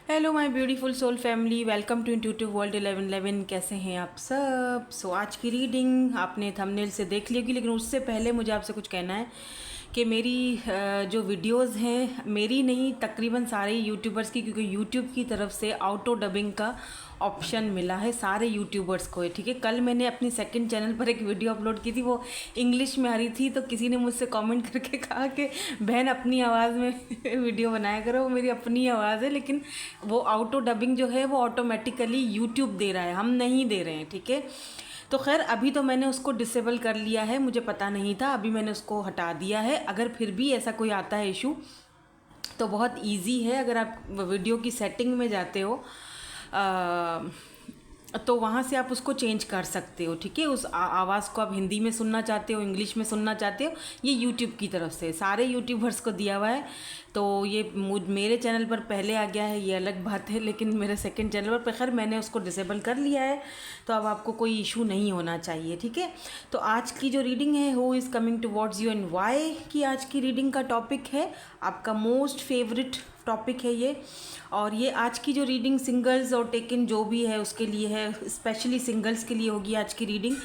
Hello my beautiful soul family, welcome to intuitive world 1111। कैसे हैं आप सब? आज की रीडिंग आपने थंबनेल से देख ली होगी, लेकिन उससे पहले मुझे आपसे कुछ कहना है कि मेरी जो वीडियोस हैं, मेरी नहीं तकरीबन सारे यूट्यूबर्स की, क्योंकि यूट्यूब की तरफ से ऑटो डबिंग का ऑप्शन मिला है सारे यूट्यूबर्स को है। ठीक है, कल मैंने अपनी सेकंड चैनल पर एक वीडियो अपलोड की थी, वो इंग्लिश में आ रही थी, तो किसी ने मुझसे कमेंट करके कहा कि बहन अपनी आवाज़ में वीडियो बनाया करो। वो मेरी अपनी आवाज़ है, लेकिन वो ऑटो डबिंग जो है वो ऑटोमेटिकली यूट्यूब दे रहा है, हम नहीं दे रहे हैं। ठीक है, तो खैर अभी तो मैंने उसको डिसेबल कर लिया है, मुझे पता नहीं था, अभी मैंने उसको हटा दिया है। अगर फिर भी ऐसा कोई आता है इशू तो बहुत इजी है। अगर आप वीडियो की सेटिंग में जाते हो तो वहाँ से आप उसको चेंज कर सकते हो। ठीक है, उस आवाज़ को आप हिंदी में सुनना चाहते हो, इंग्लिश में सुनना चाहते हो, ये यूट्यूब की तरफ से सारे यूट्यूबर्स को दिया हुआ है। तो ये मेरे चैनल पर पहले आ गया है, ये अलग बात है, लेकिन मेरे सेकंड चैनल पर खैर मैंने उसको डिसेबल कर लिया है, तो अब आपको कोई इशू नहीं होना चाहिए। ठीक है, तो आज की जो रीडिंग है, who is coming towards you and why की आज की रीडिंग का टॉपिक है, आपका मोस्ट फेवरेट टॉपिक है ये। और ये आज की जो रीडिंग सिंगल्स और टेकन जो भी है उसके लिए है, स्पेशली सिंगल्स के लिए होगी आज की रीडिंग।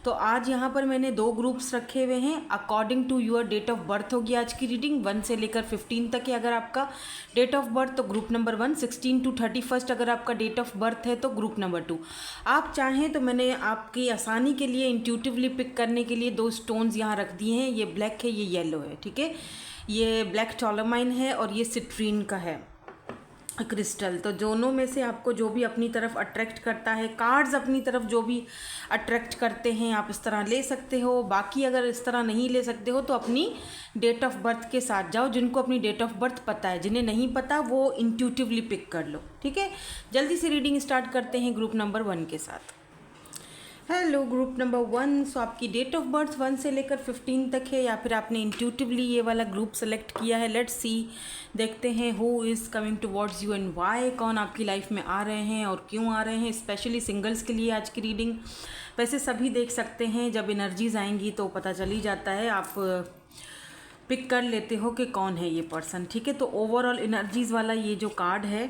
तो आज यहाँ पर मैंने 2 ग्रुप्स रखे हुए हैं, according to your date of birth होगी आज की रीडिंग। 1 से लेकर 15 तक है अगर आपका डेट ऑफ बर्थ, तो ग्रुप नंबर 1। 16 to 31 अगर आपका डेट ऑफ बर्थ है तो ग्रुप नंबर 2। आप चाहें तो मैंने आपकी आसानी के लिए इंट्यूटिवली पिक करने के लिए 2 स्टोन्स यहाँ रख दिए हैं, ये ब्लैक है, ये येलो है। ठीक है, ये ब्लैक टॉलमाइन है और ये सिट्रीन का है क्रिस्टल। तो दोनों में से आपको जो भी अपनी तरफ अट्रैक्ट करता है, कार्ड्स अपनी तरफ जो भी अट्रैक्ट करते हैं आप इस तरह ले सकते हो। बाकी अगर इस तरह नहीं ले सकते हो तो अपनी डेट ऑफ बर्थ के साथ जाओ। जिनको अपनी डेट ऑफ बर्थ पता है, जिन्हें नहीं पता वो इंट्यूटिवली पिक कर लो। ठीक है, जल्दी से रीडिंग स्टार्ट करते हैं ग्रुप नंबर 1 के साथ। Hello group number 1। सो आपकी डेट ऑफ बर्थ 1 से लेकर 15 तक है, या फिर आपने इंट्यूटिवली ये वाला ग्रुप सेलेक्ट किया है। लेट्स सी, देखते हैं who is coming towards you and why, कौन आपकी लाइफ में आ रहे हैं और क्यों आ रहे हैं। स्पेशली सिंगल्स के लिए आज की रीडिंग, वैसे सभी देख सकते हैं, जब एनर्जीज आएंगी तो पता चल ही जाता है, आप पिक कर लेते हो कि कौन है ये पर्सन। ठीक है, तो ओवरऑल एनर्जीज वाला ये जो कार्ड है,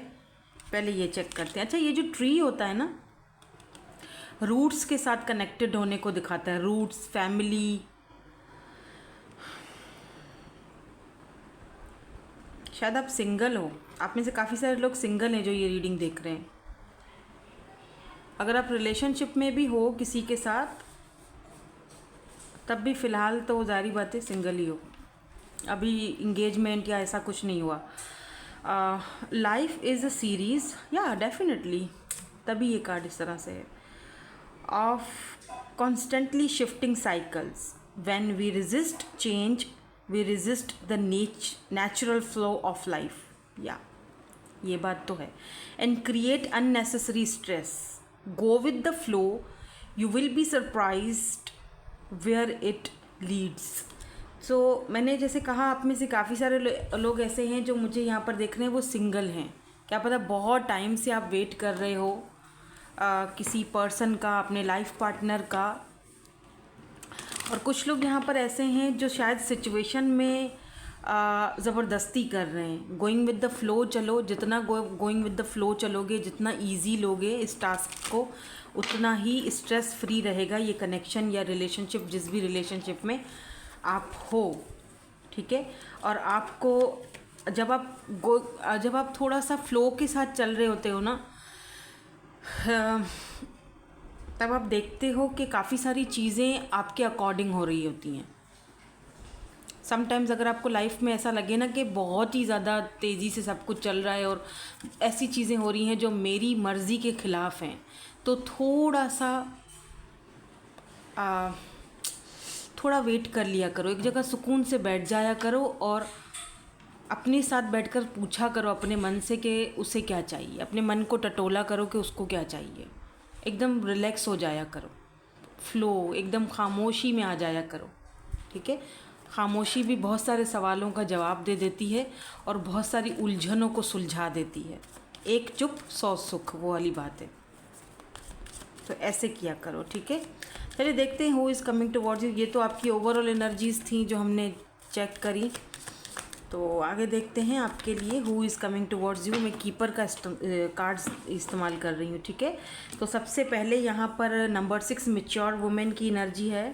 पहले ये चेक करते हैं। अच्छा, ये जो ट्री होता है ना, रूट्स के साथ कनेक्टेड होने को दिखाता है, रूट्स, फैमिली। शायद आप सिंगल हो, आप में से काफ़ी सारे लोग सिंगल हैं जो ये रीडिंग देख रहे हैं। अगर आप रिलेशनशिप में भी हो किसी के साथ, तब भी फ़िलहाल तो जारी बात है सिंगल ही हो, अभी इंगेजमेंट या ऐसा कुछ नहीं हुआ। लाइफ इज़ अ सीरीज़, या डेफिनेटली, तभी ये कार्ड इस तरह से है। Of constantly shifting cycles. When we resist change, we resist the natural flow of life. Yeah, ये बात तो है. And create unnecessary stress. Go with the flow. You will be surprised where it leads. So मैंने जैसे कहा, आप में से काफ़ी सारे लोग ऐसे हैं जो मुझे यहाँ पर देख रहे हैं, वो सिंगल हैं। क्या पता बहुत टाइम से आप वेट कर रहे हो किसी पर्सन का, अपने लाइफ पार्टनर का। और कुछ लोग यहाँ पर ऐसे हैं जो शायद सिचुएशन में ज़बरदस्ती कर रहे हैं। गोइंग विद द फ्लो चलो, जितना गोइंग विद द फ्लो चलोगे, जितना इजी लोगे इस टास्क को, उतना ही स्ट्रेस फ्री रहेगा ये कनेक्शन या रिलेशनशिप, जिस भी रिलेशनशिप में आप हो। ठीक है, और आपको जब आप थोड़ा सा फ्लो के साथ चल रहे होते हो ना, तब आप देखते हो कि काफ़ी सारी चीज़ें आपके अकॉर्डिंग हो रही होती हैं। समटाइम्स अगर आपको लाइफ में ऐसा लगे ना कि बहुत ही ज़्यादा तेज़ी से सब कुछ चल रहा है और ऐसी चीज़ें हो रही हैं जो मेरी मर्ज़ी के ख़िलाफ़ हैं, तो थोड़ा सा थोड़ा वेट कर लिया करो, एक जगह सुकून से बैठ जाया करो और अपने साथ बैठकर पूछा करो अपने मन से कि उसे क्या चाहिए। अपने मन को टटोला करो कि उसको क्या चाहिए। एकदम रिलैक्स हो जाया करो, फ्लो, एकदम खामोशी में आ जाया करो। ठीक है, खामोशी भी बहुत सारे सवालों का जवाब दे देती है और बहुत सारी उलझनों को सुलझा देती है। एक चुप 100 सुख, वो वाली बात है। तो ऐसे किया करो। ठीक है, चलिए देखते हैं who is coming towards you. ये तो आपकी ओवरऑल एनर्जीज़ थी जो हमने चेक करी। तो आगे देखते हैं आपके लिए who is coming towards you. मैं कीपर का कार्ड्स इस्तेमाल कर रही हूँ, ठीक है। तो सबसे पहले यहाँ पर नंबर 6 मैच्योर वुमेन की एनर्जी है।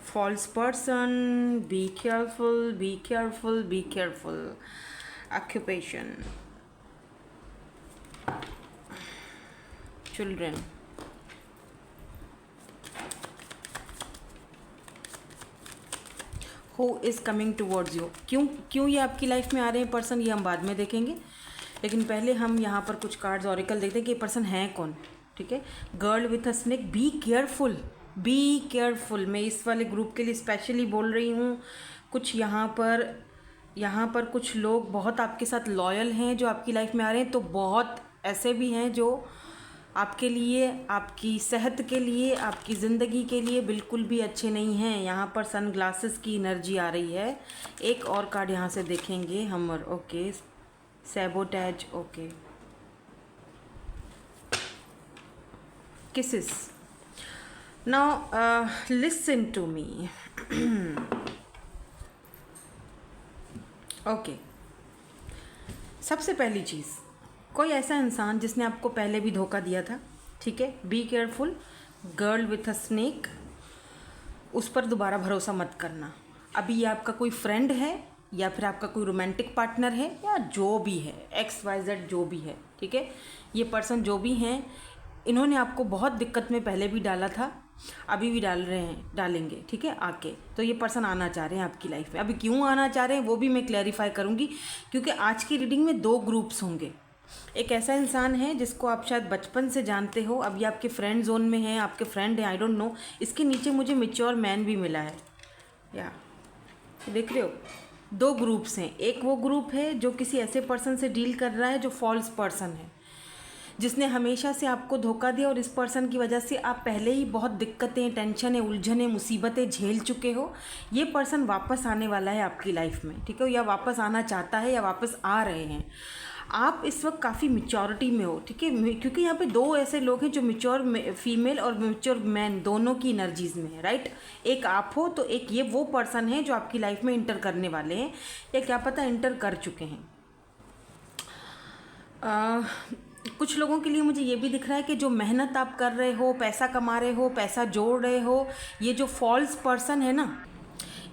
False person, be careful, be careful, be careful. Occupation, children. Who is coming towards you. क्यों ये आपकी लाइफ में आ रहे हैं पर्सन, ये हम बाद में देखेंगे, लेकिन पहले हम यहाँ पर कुछ कार्ड्स ऑरिकल देखते हैं कि ये पर्सन है कौन, ठीक है। Girl with a snake, B careful, be careful. मैं इस वाले ग्रुप के लिए स्पेशली बोल रही हूँ। कुछ यहाँ पर कुछ लोग बहुत आपके साथ लॉयल हैं जो आपकी लाइफ में आ रहे हैं, तो बहुत ऐसे भी हैं जो आपके लिए, आपकी सेहत के लिए, आपकी ज़िंदगी के लिए बिल्कुल भी अच्छे नहीं हैं। यहाँ पर सन ग्लासेस की एनर्जी आ रही है। एक और कार्ड यहाँ से देखेंगे हम, okay. Sabotage, okay. Kisses. Now listen to me. Okay, सबसे पहली चीज़, कोई ऐसा इंसान जिसने आपको पहले भी धोखा दिया था, ठीक है। Be careful. Girl with a snake, उस पर दोबारा भरोसा मत करना। अभी ये आपका कोई फ्रेंड है या फिर आपका कोई रोमांटिक पार्टनर है या जो भी है, XYZ जो भी है, ठीक है। ये पर्सन जो भी हैं, इन्होंने आपको बहुत दिक्कत में पहले भी डाला था, अभी भी डाल रहे हैं, डालेंगे, ठीक है आके। तो ये पर्सन आना चाह रहे हैं आपकी लाइफ में। अभी क्यों आना चाह रहे हैं वो भी मैं क्लैरिफाई करूँगी, क्योंकि आज की रीडिंग में 2 ग्रुप्स होंगे। एक ऐसा इंसान है जिसको आप शायद बचपन से जानते हो, अभी आपके फ्रेंड जोन में है, आपके फ्रेंड हैं, आई डोंट नो। इसके नीचे मुझे मैच्योर मैन भी मिला है, या देख रहे हो। 2 ग्रुप्स हैं। एक वो ग्रुप है जो किसी ऐसे पर्सन से डील कर रहा है जो फॉल्स पर्सन है, जिसने हमेशा से आपको धोखा दिया, और इस पर्सन की वजह से आप पहले ही बहुत दिक्कतें, टेंशनें, उलझनें, मुसीबतें झेल चुके हो। ये पर्सन वापस आने वाला है आपकी लाइफ में, ठीक है, या वापस आना चाहता है या वापस आ रहे हैं। आप इस वक्त काफ़ी मिच्योरिटी में हो, ठीक है, क्योंकि यहाँ पे 2 ऐसे लोग हैं जो मिच्योर फीमेल और मिच्योर मैन दोनों की एनर्जीज में है, राइट। एक आप हो तो एक ये वो पर्सन है जो आपकी लाइफ में इंटर करने वाले हैं, या क्या पता इंटर कर चुके हैं। कुछ लोगों के लिए मुझे ये भी दिख रहा है कि जो मेहनत आप कर रहे हो, पैसा कमा रहे हो, पैसा जोड़ रहे हो, ये जो फॉल्स पर्सन है ना,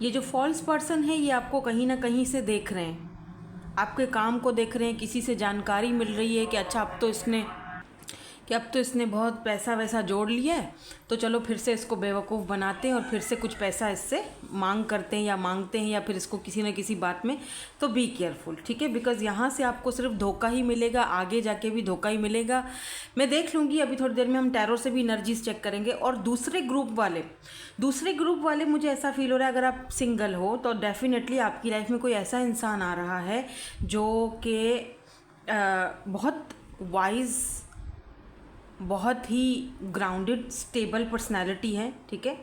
ये जो फॉल्स पर्सन है, ये आपको कहीं ना कहीं से देख रहे हैं, आपके काम को देख रहे हैं। किसी से जानकारी मिल रही है कि अच्छा अब तो इसने बहुत पैसा वैसा जोड़ लिया है, तो चलो फिर से इसको बेवकूफ़ बनाते हैं और फिर से कुछ पैसा इससे मांग करते हैं या मांगते हैं, या फिर इसको किसी न किसी बात में। तो बी केयरफुल, ठीक है, बिकॉज़ यहाँ से आपको सिर्फ धोखा ही मिलेगा, आगे जाके भी धोखा ही मिलेगा। मैं देख लूँगी, अभी थोड़ी देर में हम टैरो से भी एनर्जीज चेक करेंगे। और दूसरे ग्रुप वाले मुझे ऐसा फील हो रहा है, अगर आप सिंगल हो तो डेफिनेटली आपकी लाइफ में कोई ऐसा इंसान आ रहा है जो कि बहुत वाइज, बहुत ही ग्राउंडेड, स्टेबल पर्सनालिटी है, ठीक है।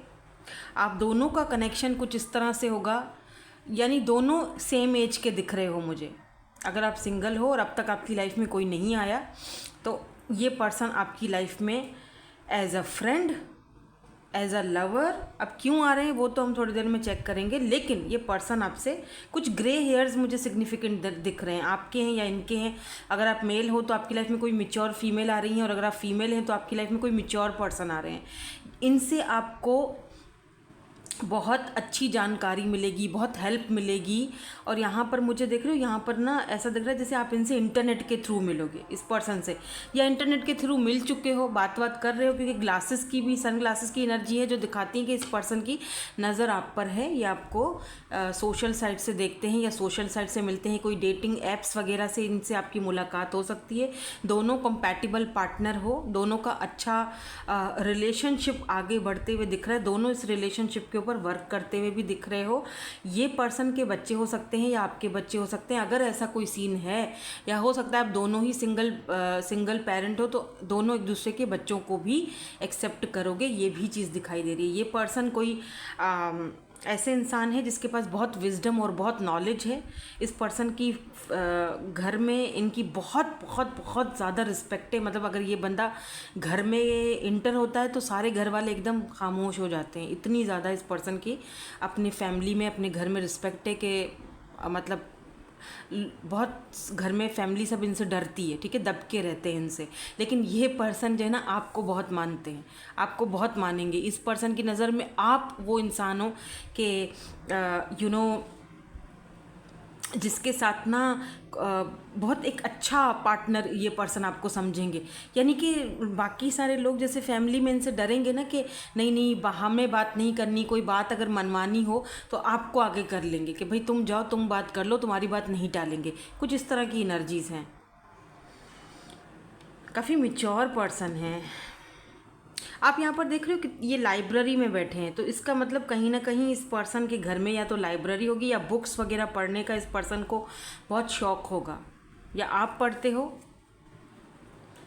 आप दोनों का कनेक्शन कुछ इस तरह से होगा, यानी दोनों सेम एज के दिख रहे हो मुझे। अगर आप सिंगल हो और अब तक आपकी लाइफ में कोई नहीं आया, तो ये पर्सन आपकी लाइफ में as a friend, as a lover, अब क्यों आ रहे हैं वो तो हम थोड़ी देर में चेक करेंगे। लेकिन ये पर्सन आपसे कुछ ग्रे हेयर्स मुझे सिग्निफिकेंट दिख रहे हैं, आपके हैं या इनके हैं। अगर आप मेल हो तो आपकी लाइफ में कोई मैच्योर फीमेल आ रही हैं, और अगर आप फीमेल हैं तो आपकी लाइफ में कोई मैच्योर पर्सन आ रहे हैं। इनसे आपको बहुत अच्छी जानकारी मिलेगी, बहुत हेल्प मिलेगी। और यहाँ पर मुझे देख रहे हो, यहाँ पर ना ऐसा दिख रहा है जैसे आप इनसे इंटरनेट के थ्रू मिलोगे इस पर्सन से, या इंटरनेट के थ्रू मिल चुके हो, बात कर रहे हो, क्योंकि ग्लासेस की भी, सन ग्लासेस की एनर्जी है जो दिखाती है कि इस पर्सन की नज़र आप पर है, या आपको सोशल साइट से देखते हैं या सोशल साइट से मिलते हैं, कोई डेटिंग ऐप्स वगैरह से इनसे आपकी मुलाकात हो सकती है। दोनों कंपैटिबल पार्टनर हो, दोनों का अच्छा रिलेशनशिप आगे बढ़ते हुए दिख रहा है, दोनों इस रिलेशनशिप के ऊपर वर्क करते हुए भी दिख रहे हो। ये पर्सन के बच्चे हो सकते हैं या आपके बच्चे हो सकते हैं, अगर ऐसा कोई सीन है, या हो सकता है आप दोनों ही सिंगल पेरेंट हो, तो दोनों एक दूसरे के बच्चों को भी एक्सेप्ट करोगे, ये भी चीज़ दिखाई दे रही है। ये पर्सन कोई ऐसे इंसान है जिसके पास बहुत विजडम और बहुत नॉलेज है। इस पर्सन की घर में इनकी बहुत बहुत बहुत ज़्यादा रिस्पेक्ट है। मतलब अगर ये बंदा घर में इंटर होता है तो सारे घर वाले एकदम खामोश हो जाते हैं, इतनी ज़्यादा इस पर्सन की अपनी फैमिली में, अपने घर में रिस्पेक्ट है कि मतलब बहुत घर में फैमिली सब इनसे डरती है, ठीक है, दब के रहते हैं इनसे। लेकिन ये पर्सन जो है ना आपको बहुत मानते हैं, आपको बहुत मानेंगे। इस पर्सन की नज़र में आप वो इंसान हो कि यू नो जिसके साथ ना बहुत एक अच्छा पार्टनर ये पर्सन आपको समझेंगे। यानी कि बाकी सारे लोग जैसे फैमिली में इनसे डरेंगे ना कि नहीं नहीं हमें बात नहीं करनी, कोई बात अगर मनवानी हो तो आपको आगे कर लेंगे कि भाई तुम जाओ, तुम बात कर लो, तुम्हारी बात नहीं टालेंगे। कुछ इस तरह की एनर्जीज हैं। काफ़ी मैच्योर पर्सन है। आप यहाँ पर देख रहे हो कि ये लाइब्रेरी में बैठे हैं, तो इसका मतलब कहीं ना कहीं इस पर्सन के घर में या तो लाइब्रेरी होगी या बुक्स वगैरह पढ़ने का इस पर्सन को बहुत शौक होगा, या आप पढ़ते हो।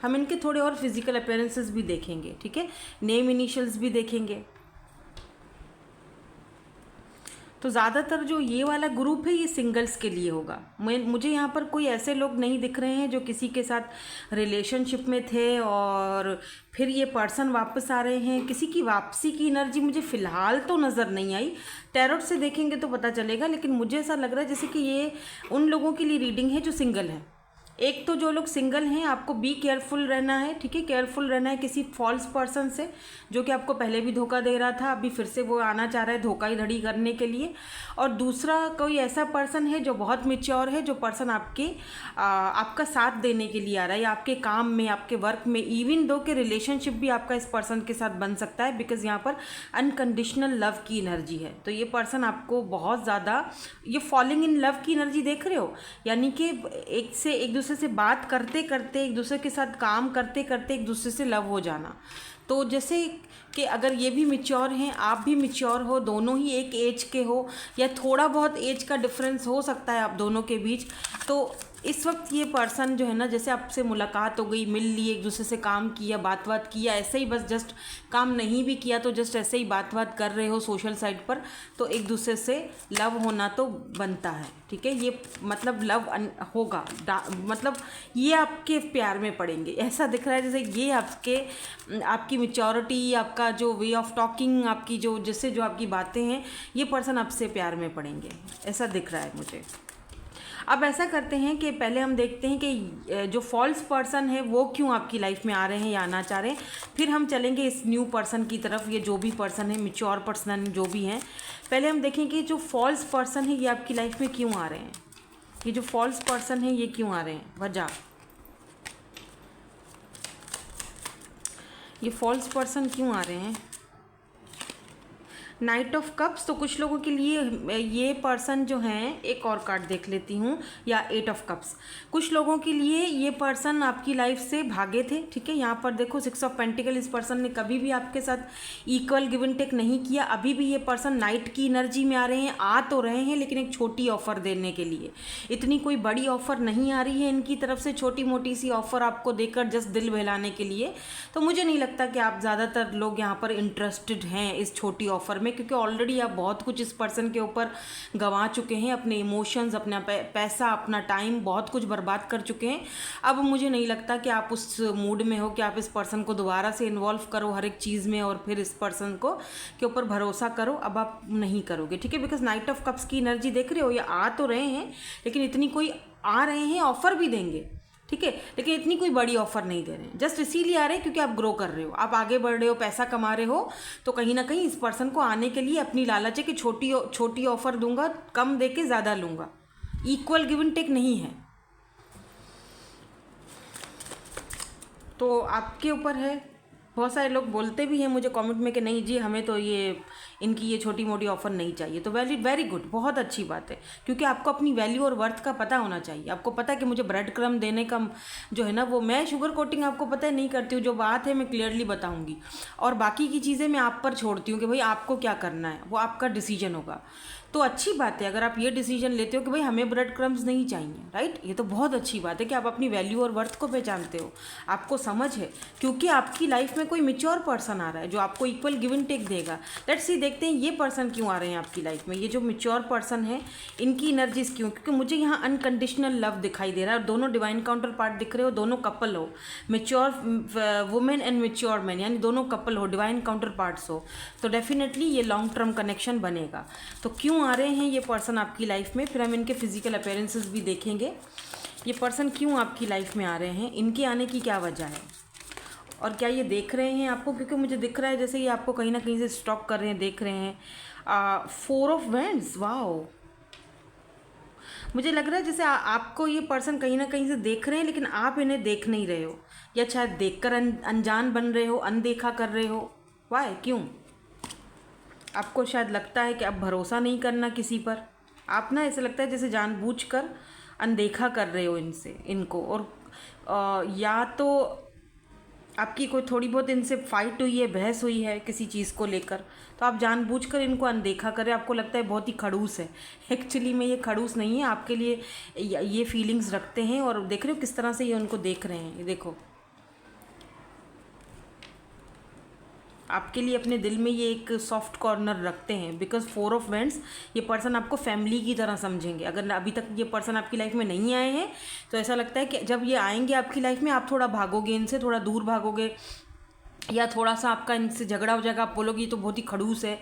हम इनके थोड़े और फिजिकल अपीयरेंसेस भी देखेंगे, ठीक है, नेम इनिशियल्स भी देखेंगे। तो ज़्यादातर जो ये वाला ग्रुप है ये सिंगल्स के लिए होगा। मुझे यहाँ पर कोई ऐसे लोग नहीं दिख रहे हैं जो किसी के साथ रिलेशनशिप में थे और फिर ये पर्सन वापस आ रहे हैं। किसी की वापसी की एनर्जी मुझे फ़िलहाल तो नज़र नहीं आई, टैरोट से देखेंगे तो पता चलेगा। लेकिन मुझे ऐसा लग रहा है जैसे कि ये उन लोगों के लिए रीडिंग है जो सिंगल हैं। एक तो जो लोग सिंगल हैं आपको बी केयरफुल रहना है, ठीक है, केयरफुल रहना है किसी फॉल्स पर्सन से जो कि आपको पहले भी धोखा दे रहा था, अभी फिर से वो आना चाह रहा है धोखा ही धड़ी करने के लिए। और दूसरा कोई ऐसा पर्सन है जो बहुत मैच्योर है, जो पर्सन आपका साथ देने के लिए आ रहा है, या आपके काम में, आपके वर्क में, इवन दो के रिलेशनशिप भी आपका इस पर्सन के साथ बन सकता है, बिकॉज यहाँ पर अनकंडीशनल लव की एनर्जी है। तो ये पर्सन आपको बहुत ज़्यादा, ये फॉलिंग इन लव की एनर्जी देख रहे हो, यानी कि एक दूसरे से बात करते करते, एक दूसरे के साथ काम करते करते एक दूसरे से लव हो जाना। तो जैसे कि अगर ये भी मैच्योर हैं, आप भी मैच्योर हो, दोनों ही एक एज के हो या थोड़ा बहुत एज का डिफरेंस हो सकता है आप दोनों के बीच, तो इस वक्त ये पर्सन जो है ना, जैसे आपसे मुलाकात हो गई, मिल ली, एक दूसरे से काम किया, बात किया, ऐसे ही बस जस्ट काम नहीं भी किया तो जस्ट ऐसे ही बात कर रहे हो सोशल साइट पर, तो एक दूसरे से लव होना तो बनता है, ठीक है। ये मतलब लव होगा, मतलब ये आपके प्यार में पड़ेंगे, ऐसा दिख रहा है जैसे ये आपकी मैच्योरिटी, आपका जो वे ऑफ टॉकिंग, आपकी जो आपकी बातें हैं, ये पर्सन आपसे प्यार में पड़ेंगे, ऐसा दिख रहा है मुझे। अब ऐसा करते हैं कि पहले हम देखते हैं कि जो फॉल्स पर्सन है वो क्यों आपकी लाइफ में आ रहे हैं या आना चाह रहे हैं, फिर हम चलेंगे इस न्यू पर्सन की तरफ। ये जो भी पर्सन है, मैच्योर पर्सन जो भी हैं, पहले हम देखें कि जो फॉल्स पर्सन है ये आपकी लाइफ में क्यों आ रहे हैं। ये जो फॉल्स पर्सन है ये क्यों आ रहे हैं, वजह। ये फॉल्स पर्सन क्यों आ रहे हैं। नाइट ऑफ कप्स, तो कुछ लोगों के लिए ये पर्सन जो हैं, एक और कार्ड देख लेती हूँ, या एट ऑफ कप्स। कुछ लोगों के लिए ये पर्सन आपकी लाइफ से भागे थे, ठीक है। यहाँ पर देखो 6 ऑफ पेंटिकल, इस पर्सन ने कभी भी आपके साथ इक्वल गिव एंड टेक नहीं किया। अभी भी ये पर्सन नाइट की एनर्जी में आ रहे हैं, आ तो रहे हैं लेकिन एक छोटी ऑफर देने के लिए। इतनी कोई बड़ी ऑफर नहीं आ रही है इनकी तरफ से, छोटी मोटी सी ऑफर आपको देकर जस्ट दिल बहलाने के लिए। तो मुझे नहीं लगता कि आप ज़्यादातर लोग यहाँ पर इंटरेस्टेड हैं इस छोटी ऑफर में, क्योंकि ऑलरेडी आप बहुत कुछ इस पर्सन के ऊपर गंवा चुके हैं, अपने इमोशंस, अपना पैसा, अपना टाइम, बहुत कुछ बर्बाद कर चुके हैं। अब मुझे नहीं लगता कि आप उस मूड में हो कि आप इस पर्सन को दोबारा से इन्वॉल्व करो हर एक चीज़ में और फिर इस पर्सन को के ऊपर भरोसा करो। अब आप नहीं करोगे, ठीक है, बिकॉज नाइट ऑफ कप्स की एनर्जी देख रहे हो, ये आ तो रहे हैं लेकिन इतनी कोई आ रहे हैं, ऑफर भी देंगे, ठीक है, लेकिन इतनी कोई बड़ी ऑफर नहीं दे रहे हैं। जस्ट इसीलिए आ रहे हैं क्योंकि आप ग्रो कर रहे हो, आप आगे बढ़ रहे हो, पैसा कमा रहे हो, तो कहीं ना कहीं इस पर्सन को आने के लिए अपनी लालच है कि छोटी ऑफर दूंगा, कम दे के ज़्यादा लूँगा, इक्वल गिव एंड टेक नहीं है। तो आपके ऊपर है। बहुत सारे लोग बोलते भी हैं मुझे कमेंट में कि नहीं जी हमें तो इनकी ये छोटी मोटी ऑफ़र नहीं चाहिए। तो वेरी गुड, बहुत अच्छी बात है, क्योंकि आपको अपनी वैल्यू और वर्थ का पता होना चाहिए। आपको पता है कि मुझे ब्रेड क्रम्ब देने का जो है ना, वो मैं शुगर कोटिंग आपको पता है नहीं करती हूँ, जो बात है मैं क्लियरली बताऊँगी, और बाकी की चीज़ें मैं आप पर छोड़ती हूँ कि भाई आपको क्या करना है, वो आपका डिसीजन होगा। तो अच्छी बात है अगर आप ये डिसीजन लेते हो कि भाई हमें ब्रेड क्रम्स नहीं चाहिए, राइट। ये तो बहुत अच्छी बात है कि आप अपनी वैल्यू और वर्थ को पहचानते हो, आपको समझ है, क्योंकि आपकी लाइफ में कोई मैच्योर पर्सन आ रहा है जो आपको इक्वल गिव एंड टेक देगा। लेट्स सी, देखते हैं ये पर्सन क्यों आ रहे हैं आपकी लाइफ में। ये जो मैच्योर पर्सन है इनकी एनर्जीज क्यों, क्योंकि मुझे यहाँ अनकंडीशनल लव दिखाई दे रहा है और दोनों डिवाइन काउंटर पार्ट दिख रहे हो, दोनों कपल हो, mature women and mature man, यानी दोनों कपल हो, डिवाइन काउंटर पार्ट्स हो, तो डेफिनेटली ये लॉन्ग टर्म कनेक्शन बनेगा। तो क्यों आ रहे हैं ये पर्सन आपकी लाइफ में, फिर हम इनके फिजिकल अपीयरेंसेस भी देखेंगे। ये पर्सन क्यों आपकी लाइफ में आ रहे हैं, इनके आने की क्या वजह है, और क्या ये देख रहे हैं आपको, क्योंकि मुझे दिख रहा है जैसे ये आपको कहीं ना कहीं से स्टॉक कर रहे हैं, देख रहे हैं। 4 ऑफ वैंड्स, वाओ, मुझे लग रहा है जैसे आपको ये पर्सन कहीं ना कहीं से देख रहे हैं, लेकिन आप इन्हें देख नहीं रहे हो, या शायद देखकर अनजान बन रहे हो, अनदेखा कर रहे हो। वाई, क्यों? आपको शायद लगता है कि अब भरोसा नहीं करना किसी पर, आप ना ऐसे लगता है जैसे जानबूझकर अनदेखा कर रहे हो इनको, और या तो आपकी कोई थोड़ी बहुत इनसे फाइट हुई है, बहस हुई है किसी चीज़ को लेकर, तो आप जानबूझकर इनको अनदेखा करें। आपको लगता है बहुत ही खड़ूस है, एक्चुअली में ये खड़ूस नहीं है, आपके लिए ये फीलिंग्स रखते हैं। और देख रहे हो किस तरह से ये उनको देख रहे हैं, ये देखो, आपके लिए अपने दिल में ये एक सॉफ्ट कॉर्नर रखते हैं, बिकॉज 4 ऑफ वैंड्स, ये पर्सन आपको फैमिली की तरह समझेंगे। अगर अभी तक ये पर्सन आपकी लाइफ में नहीं आए हैं तो ऐसा लगता है कि जब ये आएंगे आपकी लाइफ में, आप थोड़ा भागोगे इनसे, थोड़ा दूर भागोगे, या थोड़ा सा आपका इनसे झगड़ा हो जाएगा। आप बोलोगे ये तो बहुत ही खड़ूस है,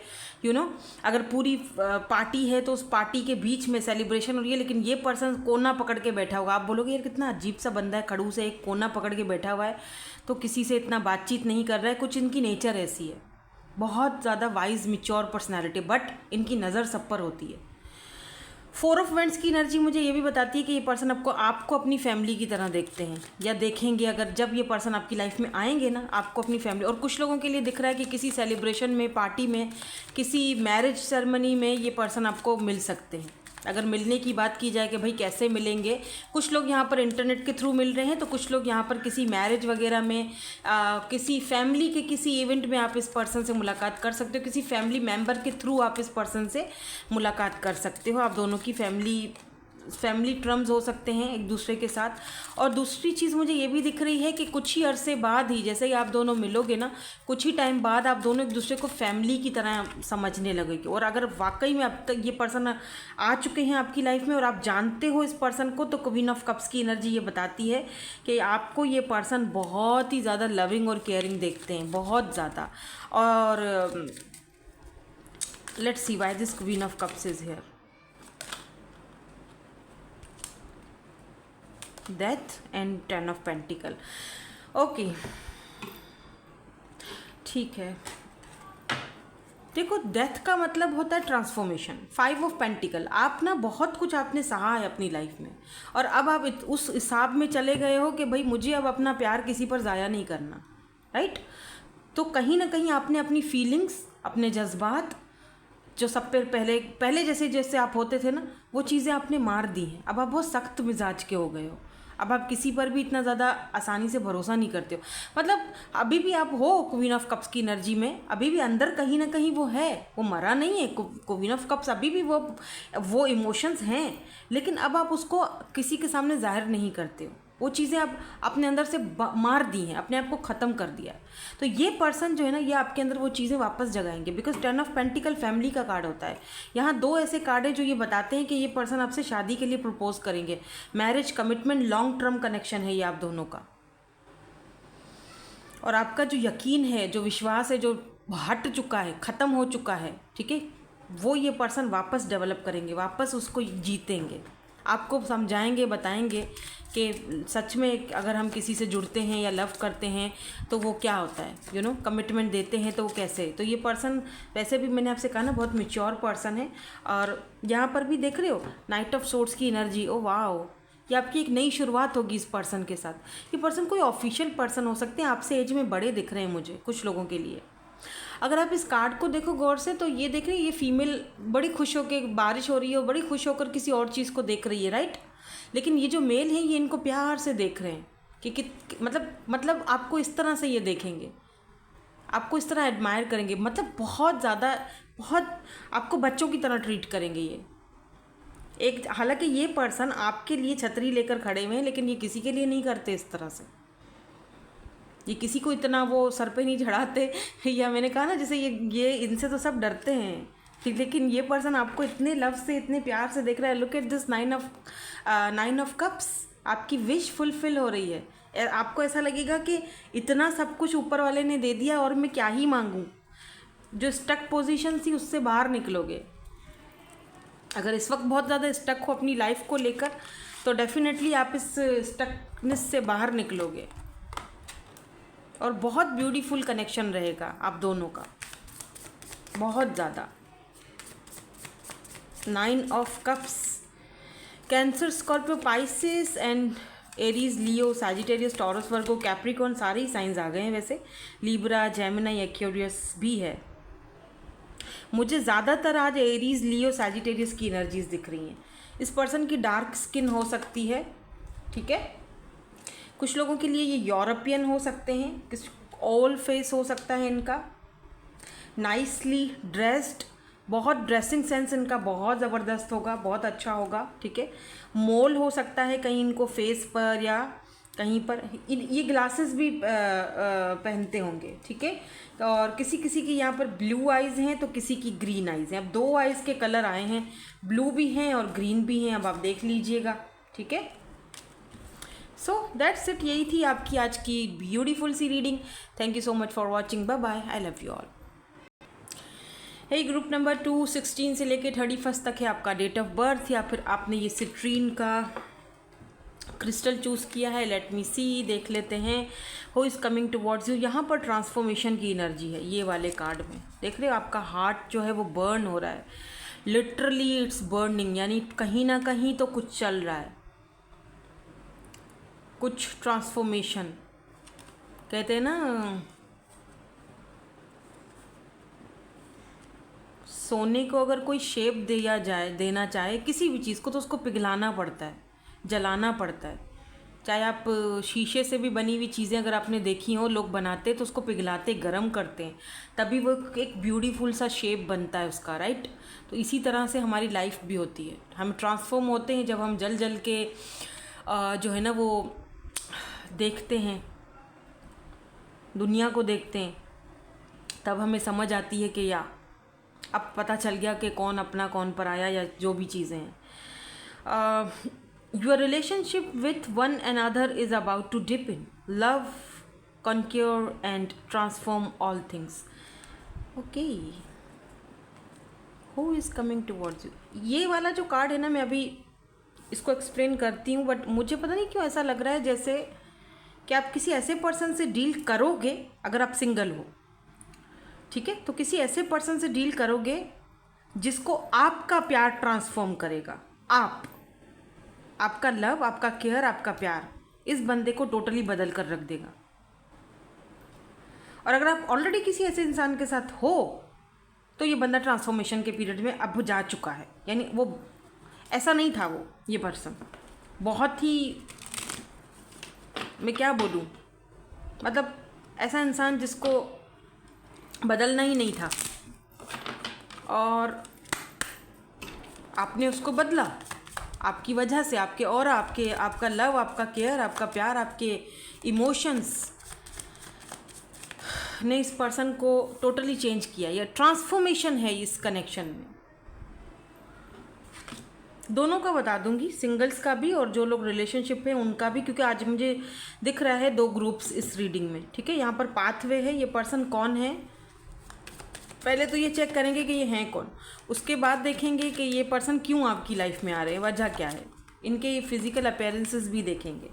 अगर पूरी पार्टी है तो उस पार्टी के बीच में सेलिब्रेशन हो रही है, लेकिन ये पर्सन कोना पकड़ के बैठा होगा। आप बोलोगे यार कितना अजीब सा बंदा है, खड़ूस है, एक कोना पकड़ के बैठा हुआ है, तो किसी से इतना बातचीत नहीं कर रहा है। कुछ इनकी नेचर ऐसी है, बहुत ज़्यादा वाइज मिच्योर पर्सनैलिटी, बट इनकी नज़र सब पर होती है। 4 ऑफ वैंड्स की एनर्जी मुझे ये भी बताती है कि ये पर्सन आपको अपनी फैमिली की तरह देखते हैं, या देखेंगे। अगर जब ये पर्सन आपकी लाइफ में आएंगे ना, आपको अपनी फैमिली, और कुछ लोगों के लिए दिख रहा है कि किसी सेलिब्रेशन में, पार्टी में, किसी मैरिज सेरेमनी में ये पर्सन आपको मिल सकते हैं। अगर मिलने की बात की जाए कि भाई कैसे मिलेंगे, कुछ लोग यहाँ पर इंटरनेट के थ्रू मिल रहे हैं, तो कुछ लोग यहाँ पर किसी मैरिज वगैरह में, किसी फैमिली के किसी इवेंट में आप इस पर्सन से मुलाकात कर सकते हो। किसी फैमिली मेम्बर के थ्रू आप इस पर्सन से मुलाकात कर सकते हो। आप दोनों की फैमिली टर्म्स हो सकते हैं एक दूसरे के साथ। और दूसरी चीज़ मुझे ये भी दिख रही है कि कुछ ही अरसे बाद ही, जैसे ही आप दोनों मिलोगे ना, कुछ ही टाइम बाद आप दोनों एक दूसरे को फैमिली की तरह समझने लगेगी। और अगर वाकई में अब तक ये पर्सन आ चुके हैं आपकी लाइफ में और आप जानते हो इस पर्सन को, तो क्वीन ऑफ कप्स की एनर्जी ये बताती है कि आपको ये पर्सन बहुत ही ज़्यादा लविंग और केयरिंग देखते हैं, बहुत ज़्यादा। और let's see why this queen of cups is here. Death and 10 of pentacle, okay, ठीक है। देखो, डेथ का मतलब होता है ट्रांसफॉर्मेशन। 5 ऑफ पेंटिकल, आप ना बहुत कुछ आपने सहा है अपनी लाइफ में, और अब आप उस हिसाब में चले गए हो कि भाई मुझे अब अपना प्यार किसी पर ज़ाया नहीं करना, राइट। तो कहीं ना कहीं आपने अपनी फीलिंग्स, अपने जज्बात, जो सब पे पहले जैसे आप होते थे ना, वो चीज़ें आपने मार दी हैं। अब आप बहुत सख्त मिजाज के हो गए हो। अब आप किसी पर भी इतना ज़्यादा आसानी से भरोसा नहीं करते हो। मतलब अभी भी आप हो क्वीन ऑफ कप्स की एनर्जी में, अभी भी अंदर कहीं ना कहीं वो है, वो मरा नहीं है। क्वीन ऑफ कप्स अभी भी वो इमोशंस हैं, लेकिन अब आप उसको किसी के सामने जाहिर नहीं करते हो। वो चीज़ें आप अपने अंदर से मार दी हैं, अपने आप को ख़त्म कर दिया। तो ये पर्सन जो है ना, ये आपके अंदर वो चीज़ें वापस जगाएंगे, बिकॉज 10 ऑफ पेंटिकल फैमिली का कार्ड होता है। यहाँ 2 ऐसे कार्ड है जो ये बताते हैं कि ये पर्सन आपसे शादी के लिए प्रपोज करेंगे। Marriage, commitment, long term connection है ये आप दोनों का। और आपका जो यकीन है, जो विश्वास है, जो हट चुका है, ख़त्म हो चुका है, ठीक है, वो ये पर्सन वापस डेवलप करेंगे, वापस उसको जीतेंगे। आपको समझाएंगे, बताएंगे कि सच में अगर हम किसी से जुड़ते हैं या लव करते हैं तो वो क्या होता है, कमिटमेंट देते हैं तो वो कैसे। तो ये पर्सन वैसे भी मैंने आपसे कहा ना, बहुत मैच्योर पर्सन है। और यहाँ पर भी देख रहे हो नाइट ऑफ सोर्ड्स की एनर्जी, ओ वाओ, ये आपकी एक नई शुरुआत होगी इस पर्सन के साथ। ये पर्सन कोई ऑफिशियल पर्सन हो सकते हैं, आपसे एज में बड़े दिख रहे हैं मुझे कुछ लोगों के लिए। अगर आप इस कार्ड को देखो गौर से, तो ये देख रहे हैं, ये फीमेल बड़ी खुश होकर, बारिश हो रही है, बड़ी खुश होकर किसी और चीज़ को देख रही है, राइट। लेकिन ये जो मेल है, ये इनको प्यार से देख रहे हैं कि मतलब आपको इस तरह से ये देखेंगे, आपको इस तरह एडमायर करेंगे, मतलब बहुत ज़्यादा, बहुत आपको बच्चों की तरह ट्रीट करेंगे ये। हालांकि ये पर्सन आपके लिए छतरी लेकर खड़े हुए हैं, लेकिन ये किसी के लिए नहीं करते इस तरह से। ये किसी को इतना वो सर पे नहीं चढ़ाते, या मैंने कहा ना जैसे ये इनसे तो सब डरते हैं, ठीक, लेकिन ये पर्सन आपको इतने लव से, इतने प्यार से देख रहा है। Look at this 9 of cups, आपकी विश फुलफिल हो रही है। आपको ऐसा लगेगा कि इतना सब कुछ ऊपर वाले ने दे दिया और मैं क्या ही मांगूँ। जो स्टक पोजीशन थी उससे बाहर निकलोगे। अगर इस वक्त बहुत ज़्यादा स्टक हो अपनी लाइफ को लेकर तो डेफिनेटली आप इस स्टकनेस से बाहर निकलोगे और बहुत ब्यूटीफुल कनेक्शन रहेगा आप दोनों का, बहुत ज़्यादा। 9 of cups, cancer, Scorpio, Pisces and Aries, Leo, Sagittarius, taurus, Virgo, Capricorn, सारे ही साइंस आ गए हैं वैसे। लिब्रा, जेमिनी, एक्वेरियस भी है। मुझे ज़्यादातर आज एरीज, लियो, सैजिटेरियस की एनर्जीज दिख रही हैं। इस पर्सन की डार्क स्किन हो सकती है, ठीक है। कुछ लोगों के लिए ये यूरोपियन हो सकते हैं, किस ओल फेस हो सकता है इनका। नाइसली ड्रेस्ड, बहुत ड्रेसिंग सेंस इनका बहुत ज़बरदस्त होगा, बहुत अच्छा होगा, ठीक है। मोल हो सकता है कहीं इनको फेस पर या कहीं पर। ये ग्लासेस भी पहनते होंगे, ठीक है। और किसी किसी की यहाँ पर ब्लू आइज़ हैं तो किसी की ग्रीन आइज़ हैं। अब 2 आइज़ के कलर आए हैं, ब्लू भी हैं और ग्रीन भी हैं, अब आप देख लीजिएगा, ठीक है। सो दैट्स इट, यही थी आपकी आज की ब्यूटीफुल सी reading. Thank you so much for watching, bye bye, I love you all. है ग्रुप नंबर 2, 16 से लेके 31 तक है आपका डेट ऑफ बर्थ, या फिर आपने ये सिट्रीन का क्रिस्टल चूज़ किया है। लेट मी सी, देख लेते हैं। Who is coming towards you, यहाँ पर ट्रांसफॉर्मेशन की एनर्जी है ये वाले कार्ड में। देख रहे हो आपका हार्ट जो है वो बर्न हो रहा है, लिटरली इट्स बर्निंग, यानी कहीं ना कहीं तो कुछ चल रहा है, कुछ ट्रांसफॉर्मेशन। कहते हैं ना सोने को अगर कोई शेप दिया जाए, देना चाहे किसी भी चीज़ को, तो उसको पिघलाना पड़ता है, जलाना पड़ता है। चाहे आप शीशे से भी बनी हुई चीज़ें अगर आपने देखी हो, लोग बनाते तो उसको पिघलाते, गर्म करते हैं, तभी वो एक ब्यूटीफुल सा शेप बनता है उसका, राइट। तो इसी तरह से हमारी लाइफ भी होती है। हम ट्रांसफॉर्म होते हैं जब हम जल जल के जो है ना वो देखते हैं, दुनिया को देखते हैं, तब हमें समझ आती है कि या अब पता चल गया कि कौन अपना कौन पराया, या जो भी चीज़ें हैं। Your relationship with one another is about to dip in love, conquer and transform all things. Okay, who is coming towards you, ये वाला जो कार्ड है ना, मैं अभी इसको एक्सप्लेन करती हूँ, बट मुझे पता नहीं क्यों ऐसा लग रहा है जैसे कि आप किसी ऐसे पर्सन से डील करोगे, अगर आप सिंगल हो, ठीक है, तो किसी ऐसे पर्सन से डील करोगे जिसको आपका प्यार ट्रांसफॉर्म करेगा। आपका लव, आपका केयर, आपका प्यार इस बंदे को टोटली बदल कर रख देगा। और अगर आप ऑलरेडी किसी ऐसे इंसान के साथ हो तो ये बंदा ट्रांसफॉर्मेशन के पीरियड में अब जा चुका है, यानी वो ऐसा नहीं था। वो ये पर्सन बहुत ही, मैं क्या बोलूँ, मतलब ऐसा इंसान जिसको बदलना ही नहीं था, और आपने उसको बदला आपकी वजह से, आपके और आपका लव, आपका केयर, आपका प्यार, आपके इमोशंस ने इस पर्सन को टोटली चेंज किया। यह ट्रांसफॉर्मेशन है इस कनेक्शन में। दोनों का बता दूंगी, सिंगल्स का भी और जो लोग रिलेशनशिप है उनका भी, क्योंकि आज मुझे दिख रहा है 2 ग्रुप्स इस रीडिंग में, ठीक है। यहाँ पर पाथवे है, ये पर्सन कौन है, पहले तो ये चेक करेंगे कि ये हैं कौन, उसके बाद देखेंगे कि ये पर्सन क्यों आपकी लाइफ में आ रहे हैं, वजह क्या है, इनके ये फिजिकल अपीयरेंसेस भी देखेंगे।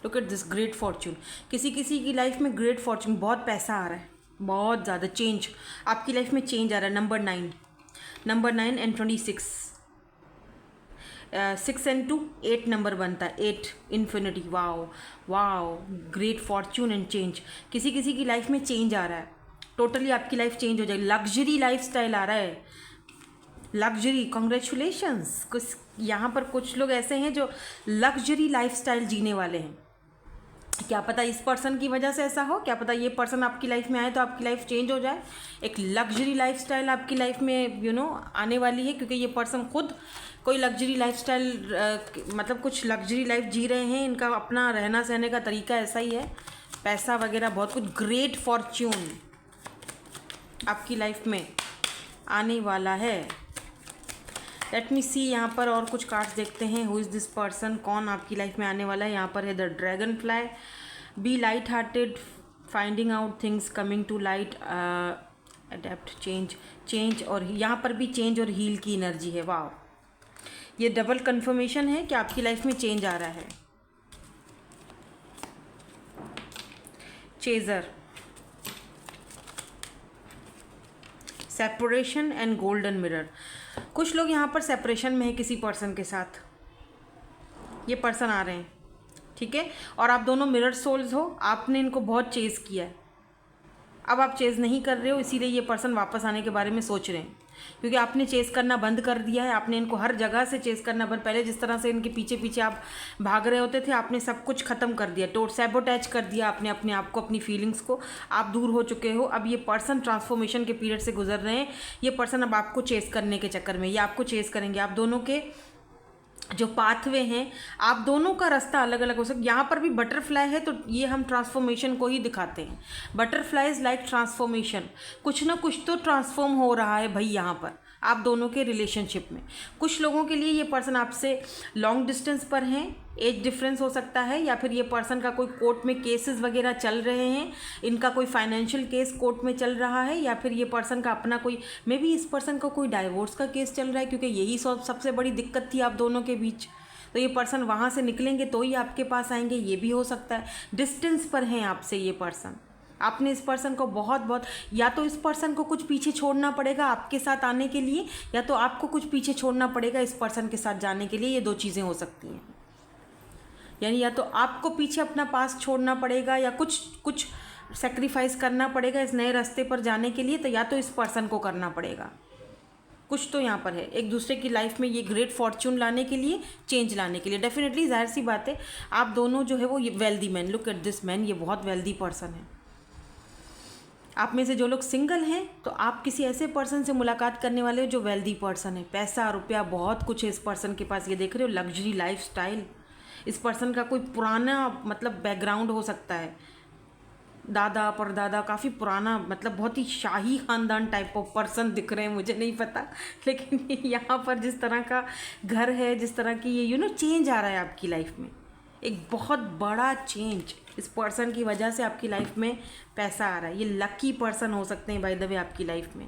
Look at this, great Fortune. किसी किसी की लाइफ में ग्रेट फॉर्च्यून, बहुत पैसा आ रहा है, बहुत ज़्यादा चेंज, आपकी लाइफ में चेंज आ रहा है। नंबर 9 एंड 26, 6 एंड 2 8 नंबर बनता है, 8 infinity. Wow, great Fortune and change. किसी किसी की लाइफ में चेंज आ रहा है, टोटली आपकी लाइफ चेंज हो जाएगी। लग्जरी लाइफ स्टाइल आ रहा है, लग्जरी, कॉन्ग्रेचुलेशंस। कुछ यहाँ पर कुछ लोग ऐसे हैं जो लग्जरी लाइफ स्टाइल जीने वाले हैं। क्या पता इस पर्सन की वजह से ऐसा हो, क्या पता ये पर्सन आपकी लाइफ में आए तो आपकी लाइफ चेंज हो जाए। एक लग्जरी लाइफस्टाइल आपकी लाइफ में आने वाली है, क्योंकि ये पर्सन खुद कोई लग्जरी लाइफस्टाइल, मतलब कुछ लग्जरी लाइफ जी रहे हैं। इनका अपना रहना सहने का तरीका ऐसा ही है, पैसा वगैरह बहुत कुछ। ग्रेट फॉर्च्यून आपकी लाइफ में आने वाला है। लेट मी सी, यहाँ पर और कुछ कार्ड्स देखते हैं। हु इज़ दिस पर्सन, कौन आपकी लाइफ में आने वाला है। यहाँ पर है the dragonfly, be light hearted, finding out things, coming to light, adapt, change और यहाँ पर भी चेंज और हील की एनर्जी है। वाह, ये डबल कंफर्मेशन है कि आपकी लाइफ में चेंज आ रहा है। Chaser, separation and golden mirror. कुछ लोग यहाँ पर सेपरेशन में है किसी पर्सन के साथ, ये पर्सन आ रहे हैं, ठीक है, और आप दोनों मिरर सोल्स हो। आपने इनको बहुत चेज़ किया है, अब आप चेज़ नहीं कर रहे हो, इसीलिए ये पर्सन वापस आने के बारे में सोच रहे हैं, क्योंकि आपने चेज़ करना बंद कर दिया है। आपने इनको हर जगह से चेज़ करना बंद, पहले जिस तरह से इनके पीछे पीछे आप भाग रहे होते थे, आपने सब कुछ ख़त्म कर दिया, सैबोटैच कर दिया आपने अपने आप को, अपनी फीलिंग्स को। आप दूर हो चुके हो। अब ये पर्सन ट्रांसफॉर्मेशन के पीरियड से गुजर रहे हैं। ये पर्सन अब आपको चेज़ करने के चक्कर में, ये आपको चेज़ करेंगे। आप दोनों के जो पाथवे हैं, आप दोनों का रास्ता अलग अलग हो सकता है। यहाँ पर भी बटरफ्लाई है, तो ये हम ट्रांसफॉर्मेशन को ही दिखाते हैं। बटरफ्लाई इज लाइक ट्रांसफॉर्मेशन, कुछ ना कुछ तो ट्रांसफॉर्म हो रहा है भाई यहाँ पर आप दोनों के रिलेशनशिप में। कुछ लोगों के लिए ये पर्सन आपसे लॉन्ग डिस्टेंस पर हैं, एज डिफरेंस हो सकता है, या फिर ये पर्सन का कोई कोर्ट में केसेस वगैरह चल रहे हैं, इनका कोई फाइनेंशियल केस कोर्ट में चल रहा है, या फिर ये पर्सन का अपना कोई, मे बी इस पर्सन का कोई डाइवोर्स का केस चल रहा है, क्योंकि यही सबसे बड़ी दिक्कत थी आप दोनों के बीच। तो ये पर्सन वहाँ से निकलेंगे तो ही आपके पास आएंगे, ये भी हो सकता है। डिस्टेंस पर हैं आपसे ये पर्सन, आपने इस पर्सन को बहुत या तो इस पर्सन को कुछ पीछे छोड़ना पड़ेगा आपके साथ आने के लिए, या तो आपको कुछ पीछे छोड़ना पड़ेगा इस पर्सन के साथ जाने के लिए। ये दो चीज़ें हो सकती हैं, यानी या तो आपको पीछे अपना पास छोड़ना पड़ेगा, या कुछ सेक्रीफाइस करना पड़ेगा इस नए रास्ते पर जाने के लिए, तो या तो इस पर्सन को करना पड़ेगा। कुछ तो यहाँ पर है एक दूसरे की लाइफ में ये ग्रेट फॉर्च्यून लाने के लिए, चेंज लाने के लिए। डेफिनेटली जाहिर सी बात है, आप दोनों जो है वो, ये wealthy man, look at this man, ये बहुत वेल्दी पर्सन है। आप में से जो लोग सिंगल हैं, तो आप किसी ऐसे पर्सन से मुलाकात करने वाले हो जो वेल्दी पर्सन है, पैसा रुपया बहुत कुछ है इस पर्सन के पास। ये देख रहे हो, लग्जरी लाइफ स्टाइल। इस पर्सन का कोई पुराना मतलब बैकग्राउंड हो सकता है, दादा परदादा, काफ़ी पुराना, मतलब बहुत ही शाही ख़ानदान टाइप ऑफ पर्सन दिख रहे हैं, मुझे नहीं पता, लेकिन यहाँ पर जिस तरह का घर है, जिस तरह की ये चेंज आ रहा है आपकी लाइफ में, एक बहुत बड़ा चेंज इस पर्सन की वजह से आपकी लाइफ में पैसा आ रहा है। ये लकी पर्सन हो सकते हैं बाय द वे आपकी लाइफ में,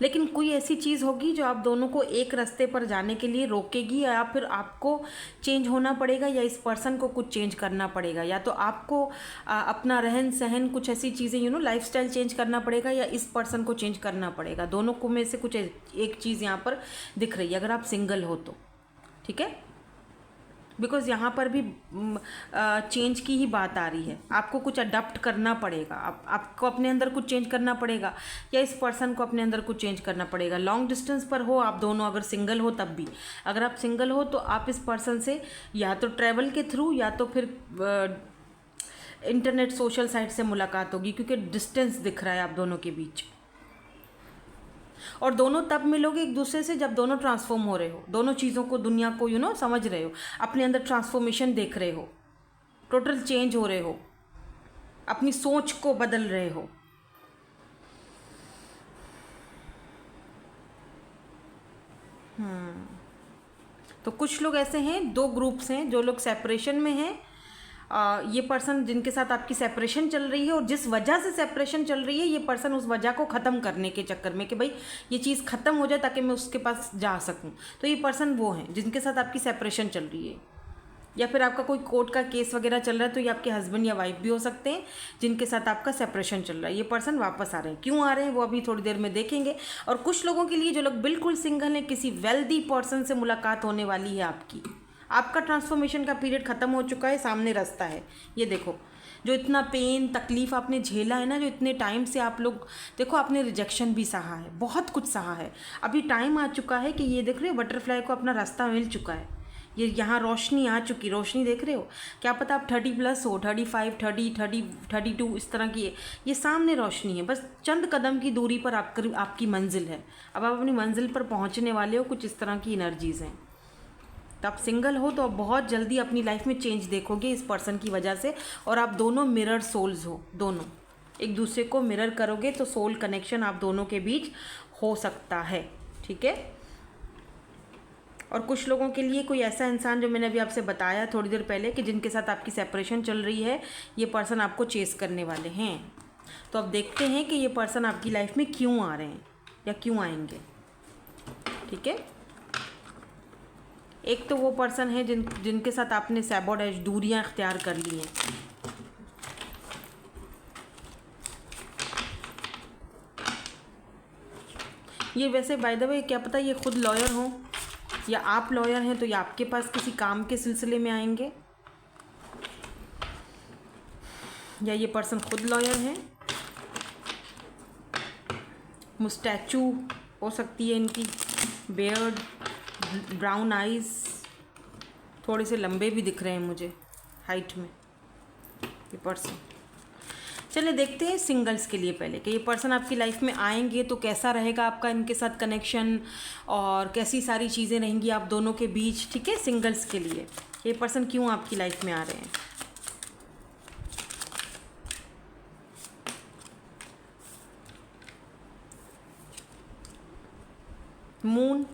लेकिन कोई ऐसी चीज़ होगी जो आप दोनों को एक रास्ते पर जाने के लिए रोकेगी, या फिर आपको चेंज होना पड़ेगा, या इस पर्सन को कुछ चेंज करना पड़ेगा, या तो आपको अपना रहन सहन, कुछ ऐसी चीज़ें लाइफस्टाइल चेंज करना पड़ेगा, या इस पर्सन को चेंज करना पड़ेगा। दोनों को में से कुछ एक चीज़ यहाँ पर दिख रही है, अगर आप सिंगल हो तो, ठीक है, बिकॉज़ यहाँ पर भी चेंज की ही बात आ रही है। आपको कुछ अडॉप्ट करना पड़ेगा, आपको अपने अंदर कुछ चेंज करना पड़ेगा, या इस पर्सन को अपने अंदर कुछ चेंज करना पड़ेगा। लॉन्ग डिस्टेंस पर हो आप दोनों, अगर सिंगल हो तब भी, अगर आप सिंगल हो तो आप इस पर्सन से या तो ट्रैवल के थ्रू, या तो फिर इंटरनेट सोशल साइट से मुलाकात होगी, क्योंकि डिस्टेंस दिख रहा है आप दोनों के बीच। और दोनों तब मिलोगे एक दूसरे से जब दोनों ट्रांसफॉर्म हो रहे हो, दोनों चीज़ों को, दुनिया को समझ रहे हो, अपने अंदर ट्रांसफॉर्मेशन देख रहे हो, टोटल चेंज हो रहे हो, अपनी सोच को बदल रहे हो। तो कुछ लोग ऐसे हैं, दो ग्रुप्स हैं, जो लोग सेपरेशन में हैं। ये पर्सन जिनके साथ आपकी सेपरेशन चल रही है, और जिस वजह से सेपरेशन चल रही है, ये पर्सन उस वजह को ख़त्म करने के चक्कर में कि भाई ये चीज़ ख़त्म हो जाए ताकि मैं उसके पास जा सकूं, तो ये पर्सन वो हैं जिनके साथ आपकी सेपरेशन चल रही है। या फिर आपका कोई कोर्ट का केस वगैरह चल रहा है, तो ये आपके हस्बैंड या वाइफ भी हो सकते हैं जिनके साथ आपका सेपरेशन चल रहा है। ये पर्सन वापस आ रहे हैं, क्यों आ रहे हैं वो अभी थोड़ी देर में देखेंगे। और कुछ लोगों के लिए जो लोग बिल्कुल सिंगल हैं, किसी वेल्दी पर्सन से मुलाकात होने वाली है आपकी। आपका ट्रांसफॉर्मेशन का पीरियड ख़त्म हो चुका है, सामने रास्ता है। ये देखो, जो इतना पेन तकलीफ़ आपने झेला है ना, जो इतने टाइम से आप लोग, देखो आपने रिजेक्शन भी सहा है, बहुत कुछ सहा है, अभी टाइम आ चुका है कि ये देख रहे हो बटरफ्लाई को अपना रास्ता मिल चुका है। ये यहाँ रोशनी आ चुकी, रोशनी देख रहे हो, क्या पता आप 30+ हो, 35, 30, 32 इस तरह की है, ये सामने रोशनी है, बस चंद कदम की दूरी पर आपकी मंजिल है। अब आप अपनी मंजिल पर पहुँचने वाले हो, कुछ इस तरह की एनर्जीज़ हैं। तो आप सिंगल हो तो आप बहुत जल्दी अपनी लाइफ में चेंज देखोगे इस पर्सन की वजह से। और आप दोनों मिरर सोल्स हो, दोनों एक दूसरे को मिरर करोगे तो सोल कनेक्शन आप दोनों के बीच हो सकता है, ठीक है। और कुछ लोगों के लिए कोई ऐसा इंसान जो मैंने अभी आपसे बताया थोड़ी देर पहले कि जिनके साथ आपकी सेपरेशन चल रही है, ये पर्सन आपको चेस करने वाले हैं। तो अब देखते हैं कि ये पर्सन आपकी लाइफ में क्यों आ रहे हैं या क्यों आएंगे। ठीक है, एक तो वो पर्सन है जिनके साथ आपने सैबोटेज, दूरियां इख्तियार कर ली हैं। ये वैसे बाय द वे क्या पता ये खुद लॉयर हो या आप लॉयर हैं, तो ये आपके पास किसी काम के सिलसिले में आएंगे, या ये पर्सन खुद लॉयर है। मुस्टैचू हो सकती है इनकी, बियर्ड, ब्राउन आइज़, थोड़े से लंबे भी दिख रहे हैं मुझे हाइट में ये पर्सन। चलिए देखते हैं सिंगल्स के लिए पहले कि ये पर्सन आपकी लाइफ में आएंगे तो कैसा रहेगा आपका इनके साथ कनेक्शन और कैसी सारी चीज़ें रहेंगी आप दोनों के बीच। ठीक है, सिंगल्स के लिए ये पर्सन क्यों आपकी लाइफ में आ रहे हैं। मून,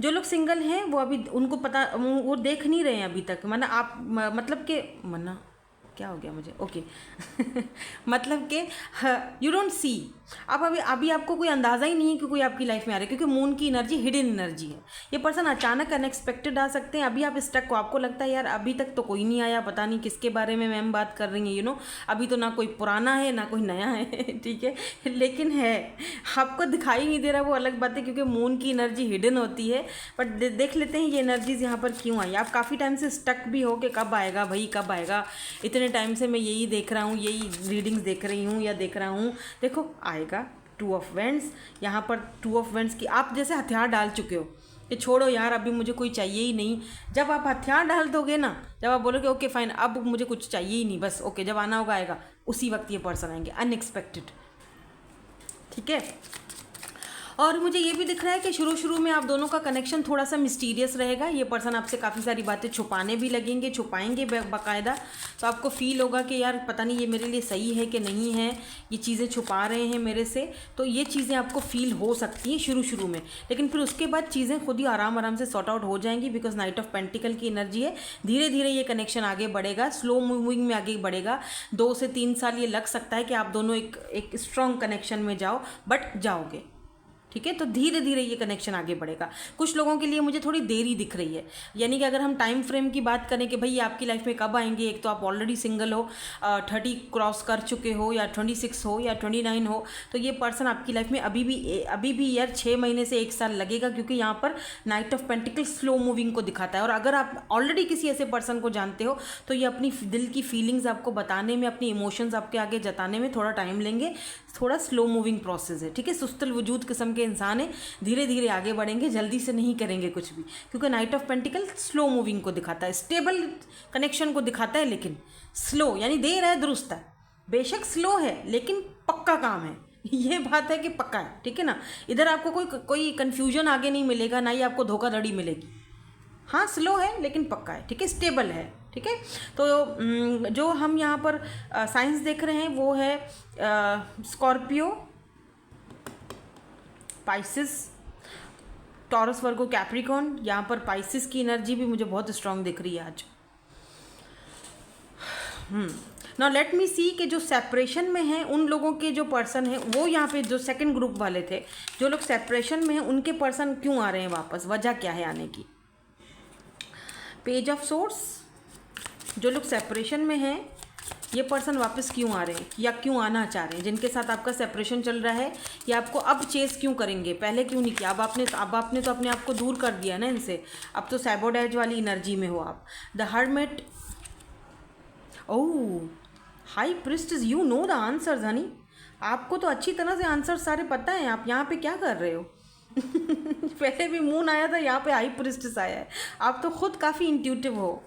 जो लोग सिंगल हैं वो अभी उनको पता, वो देख नहीं रहे हैं अभी तक, माना आप मतलब कि मना क्या हो गया मुझे, ओके मतलब कि यू डोंट सी, आप अभी आपको कोई अंदाज़ा ही नहीं है कि कोई आपकी लाइफ में आ रहा है, क्योंकि मून की एनर्जी हिडन एनर्जी है। ये पर्सन अचानक अनएक्सपेक्टेड आ सकते हैं। अभी आप स्टक को, आपको लगता है यार अभी तक तो कोई नहीं आया, पता नहीं किसके बारे में मैम बात कर रही हैं, यू नो, अभी तो ना कोई पुराना है ना कोई नया है ठीक है, लेकिन है, आपको दिखाई नहीं दे रहा, वो अलग बात है, क्योंकि मून की एनर्जी हिडन होती है। बट देख लेते हैं ये एनर्जीज यहाँ पर क्यों आई। आप काफ़ी टाइम से स्टक भी हो कि कब आएगा भाई, कब आएगा, इतने टाइम से मैं यही देख रहा हूँ, यही रीडिंग्स देख रही हूँ या देख रहा हूँ, देखो आएगा। 2 ऑफ वेंड्स, यहाँ पर 2 ऑफ वेंड्स की आप जैसे हथियार डाल चुके हो कि छोड़ो यार अभी मुझे कोई चाहिए ही नहीं। जब आप हथियार डाल दोगे ना, जब आप बोलोगे ओके फाइन अब मुझे कुछ चाहिए ही नहीं, बस ओके, जब आना होगा आएगा, उसी वक्त ये पर्सन आएंगे अनएक्सपेक्टेड। ठीक है, और मुझे ये भी दिख रहा है कि शुरू में आप दोनों का कनेक्शन थोड़ा सा मिस्टीरियस रहेगा। ये पर्सन आपसे काफ़ी सारी बातें छुपाने भी लगेंगे, छुपाएंगे बाकायदा। तो आपको फील होगा कि यार पता नहीं ये मेरे लिए सही है कि नहीं है, ये चीज़ें छुपा रहे हैं मेरे से। तो ये चीज़ें आपको फील हो सकती हैं शुरू में, लेकिन फिर उसके बाद चीज़ें खुद ही आराम से सॉर्ट आउट हो जाएंगी, बिकॉज नाइट ऑफ पेंटिकल की एनर्जी है। धीरे धीरे ये कनेक्शन आगे बढ़ेगा, स्लो मूविंग में आगे बढ़ेगा। 2 से 3 साल ये लग सकता है कि आप दोनों एक स्ट्रॉन्ग कनेक्शन में जाओ, बट जाओगे। ठीक है, तो धीरे धीरे ये कनेक्शन आगे बढ़ेगा। कुछ लोगों के लिए मुझे थोड़ी देरी दिख रही है, यानी कि अगर हम टाइम फ्रेम की बात करें कि भाई ये आपकी लाइफ में कब आएंगे, एक तो आप ऑलरेडी सिंगल हो, 30 क्रॉस कर चुके हो या 26 हो या 29 हो, तो ये पर्सन आपकी लाइफ में अभी भी यार 6 महीने से 1 साल लगेगा, क्योंकि यहाँ पर night of pentacle slow moving को दिखाता है। और अगर आप ऑलरेडी किसी ऐसे पर्सन को जानते हो तो ये अपनी दिल की फीलिंग्स आपको बताने में, अपनी इमोशंस आपके आगे जताने में थोड़ा टाइम लेंगे, थोड़ा स्लो मूविंग प्रोसेस है। ठीक है, सुस्तल वजूद किस्म के इंसान है, धीरे धीरे आगे बढ़ेंगे, जल्दी से नहीं करेंगे कुछ भी, क्योंकि night of pentacle slow moving को दिखाता है, स्टेबल कनेक्शन को दिखाता है, लेकिन स्लो यानी देर है दुरुस्त है, बेशक स्लो है लेकिन पक्का काम है। ये बात है कि पक्का है। ठीक है ना, इधर आपको कोई कन्फ्यूजन आगे नहीं मिलेगा, ना ही आपको धोखाधड़ी मिलेगी। हाँ स्लो है लेकिन पक्का है। ठीक है, स्टेबल है। ठीक है, तो जो हम यहाँ पर साइंस देख रहे हैं वो है स्कॉर्पियो, पाइसिस, टॉरस, वर्गो, कैप्रिकॉर्न। यहाँ पर पाइसिस की एनर्जी भी मुझे बहुत स्ट्रांग दिख रही है आज। नाउ लेट मी सी कि जो सेपरेशन में हैं उन लोगों के जो पर्सन हैं वो यहाँ पे जो सेकंड ग्रुप वाले थे, जो लोग सेपरेशन में हैं उनके पर्सन क्यों आ रहे हैं वापस, वजह क्या है आने की। पेज ऑफ सोर्स, जो लोग सेपरेशन में हैं ये पर्सन वापस क्यों आ रहे हैं या क्यों आना चाह रहे हैं, जिनके साथ आपका सेपरेशन चल रहा है, या आपको अब चेस क्यों करेंगे, पहले क्यों नहीं किया। अब आपने तो अपने आप को दूर कर दिया ना इनसे, अब तो सैबोटेज वाली एनर्जी में हो आप। The hermit, oh high priestess, you know the answers Honey, आपको तो अच्छी तरह से आंसर सारे पता हैं। आप यहाँ पे क्या कर रहे हो पहले भी मून आया था, यहाँ पे हाई प्रिस्टेस आया है। आप तो खुद काफ़ी इंट्यूटिव हो।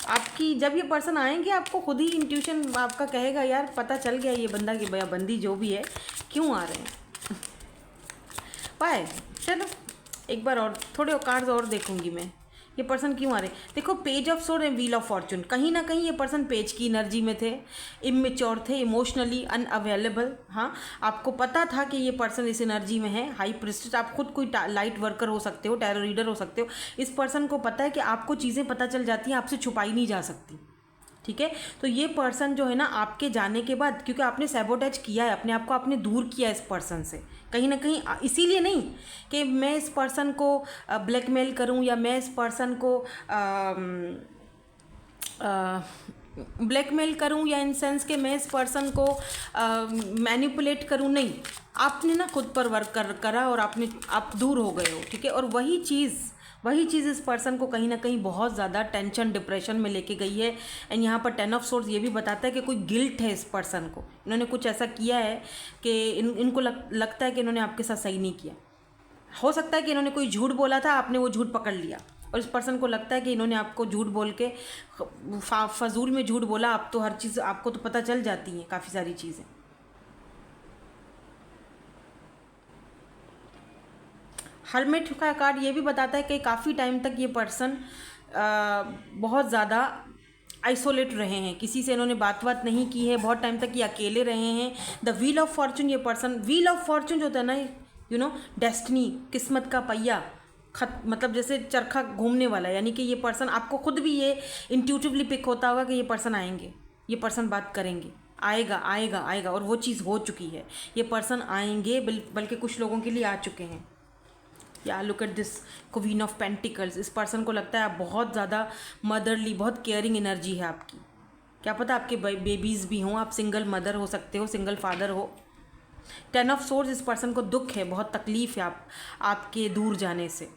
आपकी जब ये पर्सन आएंगे आपको खुद ही इंट्यूशन आपका कहेगा यार पता चल गया ये बंदा की बंदी जो भी है क्यों आ रहे हैं वाई। चलो एक बार और थोड़े कार्ड्स और देखूंगी मैं, ये पर्सन क्यों आ रहे? देखो page of sword and wheel of Fortune, कहीं ना कहीं ये पर्सन पेज की एनर्जी में थे, इमेच्योर थे, इमोशनली अनअवेलेबल। हाँ, आपको पता था कि ये पर्सन इस एनर्जी में है। हाई प्रिस्टेस, आप खुद कोई लाइट वर्कर हो सकते हो, टैरो रीडर हो सकते हो। इस पर्सन को पता है कि आपको चीज़ें पता चल जाती हैं, आपसे छुपाई नहीं जा सकती, ठीक है। तो ये पर्सन जो है ना, आपके जाने के बाद, क्योंकि आपने सैबोटेज किया है अपने आप को, आपने दूर किया इस पर्सन से कहीं ना कहीं, इसीलिए नहीं कि मैं इस पर्सन को ब्लैकमेल करूं या मैं इस पर्सन को ब्लैकमेल करूं, या इन सेंस कि मैं इस पर्सन को मैनिपुलेट करूं, नहीं। आपने ना खुद पर वर्क करा और आप दूर हो गए हो, ठीक है। और वही चीज़ इस पर्सन को कहीं ना कहीं बहुत ज़्यादा टेंशन, डिप्रेशन में लेके गई है। एंड यहाँ पर 10 ऑफ सोर्ड्स ये भी बताता है कि कोई गिल्ट है इस पर्सन को, इन्होंने कुछ ऐसा किया है कि इनको लगता है कि इन्होंने आपके साथ सही नहीं किया। हो सकता है कि इन्होंने कोई झूठ बोला था, आपने वो झूठ पकड़ लिया, और इस पर्सन को लगता है कि इन्होंने आपको झूठ बोल के फजूल में झूठ बोला। आप तो हर चीज़ आपको तो पता चल जाती हैं, काफ़ी सारी चीज़ें। हर्मिट का कार्ड ये भी बताता है कि काफ़ी टाइम तक ये पर्सन बहुत ज़्यादा आइसोलेट रहे हैं, किसी से इन्होंने बात नहीं की है, बहुत टाइम तक ये अकेले रहे हैं। द व्हील ऑफ फॉर्चून, ये पर्सन, व्हील ऑफ फॉर्चून जो होता है ना, डेस्टिनी, किस्मत का पहिया, मतलब जैसे चरखा घूमने वाला, यानी कि ये पर्सन, आपको खुद भी ये इंट्यूटिवली पिक होता होगा कि ये पर्सन आएंगे, ये पर्सन बात करेंगे, आएगा आएगा आएगा, और वो चीज़ हो चुकी है। ये पर्सन आएंगे, बल्कि कुछ लोगों के लिए आ चुके हैं। या look at this queen of pentacles, इस पर्सन को लगता है आप बहुत ज़्यादा मदरली, बहुत केयरिंग एनर्जी है आपकी। क्या पता आपके बेबीज़ भी हों, आप सिंगल मदर हो सकते हो, सिंगल फादर हो। 10 ऑफ सोर्ड्स, इस पर्सन को दुख है, बहुत तकलीफ़ है आपके दूर जाने से,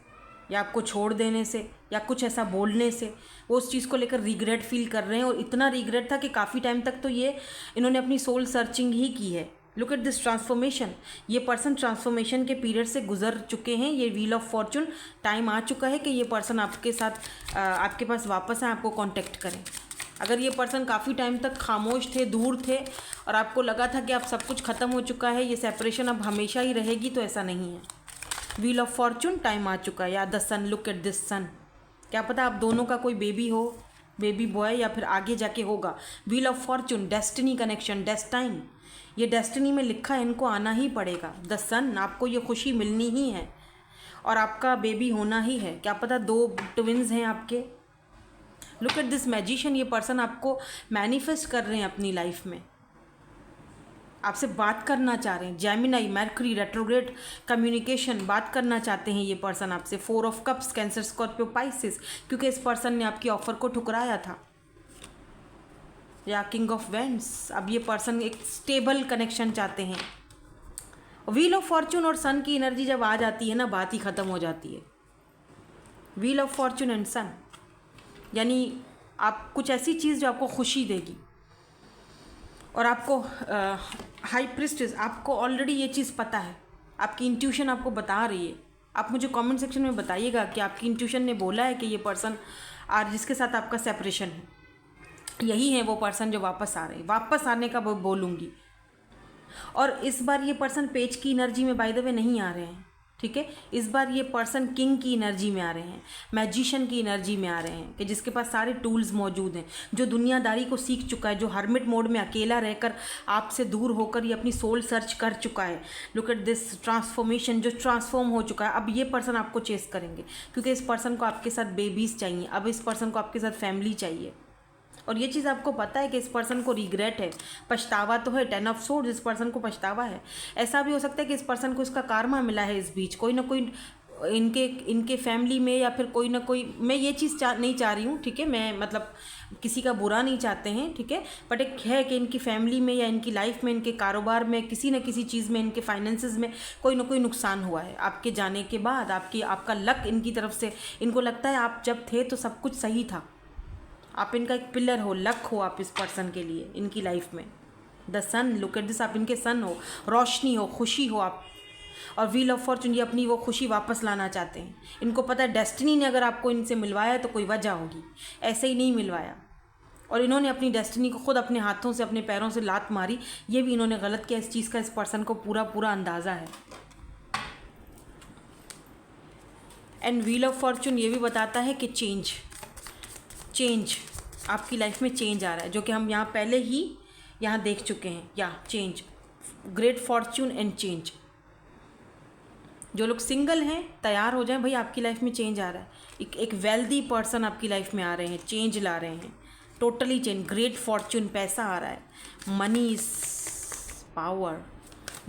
या आपको छोड़ देने से, या कुछ ऐसा बोलने से। वो उस चीज़ को लेकर रिग्रेट फील कर रहे हैं, और इतना रिग्रेट था कि काफ़ी टाइम तक तो इन्होंने अपनी सोल सर्चिंग ही की है। लुक एट दिस ट्रांसफॉर्मेशन, ये पर्सन ट्रांसफॉर्मेशन के पीरियड से गुजर चुके हैं। ये व्हील ऑफ फॉर्चून, टाइम आ चुका है कि ये पर्सन आपके साथ आपके पास वापस आए, आपको कांटेक्ट करें। अगर ये पर्सन काफ़ी टाइम तक खामोश थे, दूर थे, और आपको लगा था कि अब सब कुछ ख़त्म हो चुका है, ये सेपरेशन अब हमेशा ही रहेगी, तो ऐसा नहीं है। व्हील ऑफ फॉर्चून, टाइम आ चुका है। या the sun, look at this sun, क्या पता आप दोनों का कोई बेबी हो, बेबी बॉय, या फिर आगे जाके होगा। Wheel of Fortune, destiny connection, destined, ये डेस्टिनी में लिखा है, इनको आना ही पड़ेगा। द सन, आपको ये खुशी मिलनी ही है, और आपका बेबी होना ही है। क्या पता 2 ट्विन्स हैं आपके। लुक एट दिस मैजिशियन, ये पर्सन आपको मैनिफेस्ट कर रहे हैं अपनी लाइफ में, आपसे बात करना चाह रहे हैं। जेमिनी, मरकरी रेट्रोग्रेड कम्युनिकेशन, बात करना चाहते हैं ये पर्सन आपसे। 4 of cups, cancer, Scorpio, Pisces, क्योंकि इस पर्सन ने आपकी ऑफर को ठुकराया था। या किंग ऑफ वेंड्स, अब ये पर्सन एक स्टेबल कनेक्शन चाहते हैं। व्हील ऑफ फॉर्चून और सन की एनर्जी जब आ जाती है ना, बात ही ख़त्म हो जाती है। व्हील ऑफ फॉर्चून एंड सन, यानी आप कुछ ऐसी चीज़ जो आपको खुशी देगी, और आपको हाई प्रिस्टेस, आपको ऑलरेडी ये चीज़ पता है, आपकी इंट्यूशन आपको बता रही है। आप मुझे कमेंट सेक्शन में बताइएगा कि आपकी इंट्यूशन ने बोला है कि ये पर्सन आज जिसके साथ आपका सेपरेशन है, यही है वो पर्सन जो वापस आ रहे हैं। वापस आने का बोलूँगी। और इस बार ये पर्सन पेज की एनर्जी में बाय द वे नहीं आ रहे हैं, ठीक है। इस बार ये पर्सन किंग की एनर्जी में आ रहे हैं, मैजिशियन की एनर्जी में आ रहे हैं, कि जिसके पास सारे टूल्स मौजूद हैं, जो दुनियादारी को सीख चुका है, जो हर्मिट मोड में अकेला रहकर आपसे दूर होकर ये अपनी सोल सर्च कर चुका है। लुक एट दिस ट्रांसफॉर्मेशन, जो ट्रांसफॉर्म हो चुका है। अब ये पर्सन आपको चेस करेंगे, क्योंकि इस पर्सन को आपके साथ बेबीज़ चाहिए, अब इस पर्सन को आपके साथ फैमिली चाहिए। और ये चीज़ आपको पता है कि इस पर्सन को रिग्रेट है, पछतावा तो है। 10 ऑफ सोर्ड्स, इस पर्सन को पछतावा है। ऐसा भी हो सकता है कि इस पर्सन को इसका कार्मा मिला है इस बीच, कोई ना कोई इनके फैमिली में, या फिर कोई ना कोई, मैं ये चीज़ नहीं चाह रही हूँ, ठीक है, मैं मतलब किसी का बुरा नहीं चाहते हैं, ठीक है, बट एक है कि इनकी फैमिली में या इनकी लाइफ में, इनके कारोबार में, किसी न किसी चीज़ में, इनके फाइनेंसेस में कोई ना कोई नुकसान हुआ है आपके जाने के बाद। आपका लक इनकी तरफ से, इनको लगता है आप जब थे तो सब कुछ सही था, आप इनका एक पिलर हो, लक हो आप इस पर्सन के लिए इनकी लाइफ में। The sun, look at this, आप इनके सन हो, रोशनी हो, खुशी हो आप। और व्हील ऑफ फॉर्चून, ये अपनी वो खुशी वापस लाना चाहते हैं। इनको पता है डेस्टिनी ने अगर आपको इनसे मिलवाया है तो कोई वजह होगी, ऐसे ही नहीं मिलवाया। और इन्होंने अपनी डेस्टिनी को खुद अपने हाथों से, अपने पैरों से लात मारी, ये भी इन्होंने गलत किया। इस चीज़ का इस पर्सन को पूरा अंदाज़ा है। एंड व्हील ऑफ फॉर्चून ये भी बताता है कि चेंज आपकी लाइफ में चेंज आ रहा है, जो कि हम यहाँ पहले ही यहाँ देख चुके हैं। या change, great Fortune and change. जो लोग सिंगल हैं तैयार हो जाएं भाई, आपकी लाइफ में चेंज आ रहा है। एक वेल्दी पर्सन आपकी लाइफ में आ रहे हैं, चेंज ला रहे हैं, टोटली चेंज। ग्रेट फॉर्चून, पैसा आ रहा है, money is power,